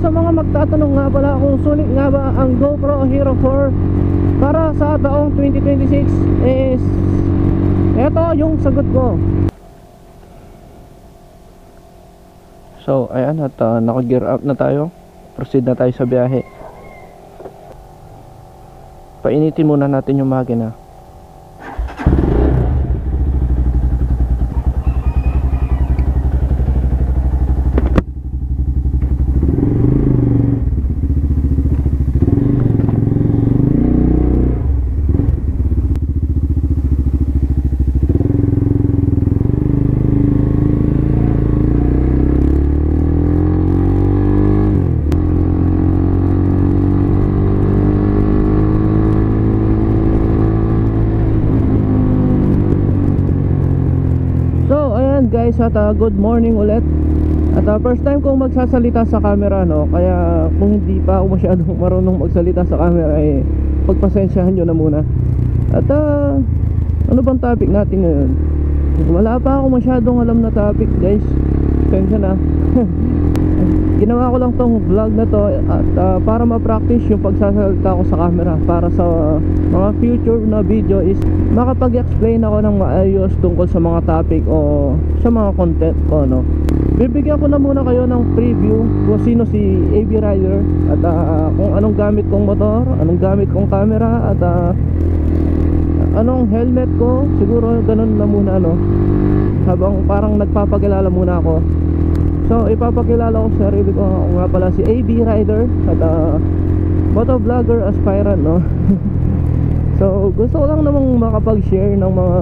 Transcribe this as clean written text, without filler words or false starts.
sa mga magtatanong nga pala kung sulit nga ba ang GoPro Hero 4 para sa taong 2026 is eto yung sagot ko. So ayan, at naka-gear up na tayo. Proceed na tayo sa biyahe. Painitin muna natin yung makina. Guys, at good morning ulit. At first time kong magsasalita sa camera, no? Kaya kung hindi pa ako masyadong marunong magsalita sa camera, eh pagpasensyahan nyo na muna. At ano bang topic natin ngayon? Wala pa ako masyadong alam na topic, guys. Pasensya na. Ginawa ko lang tong vlog na to at para ma-practice yung pagsasalita ko sa camera, para sa mga future na video is makapag-explain ako ng maayos tungkol sa mga topic o sa mga content ko, no? Bibigyan ko na muna kayo ng preview kung sino si AB Rider at kung anong gamit kong motor, anong gamit kong camera, at anong helmet ko. Siguro ganun na muna, no? Habang parang nagpapakilala muna ako. So ipapakilala ko sa sarili ko. Ako nga pala si AB Rider at motovlogger aspirant, no? So gusto ko lang namang makapag-share ng mga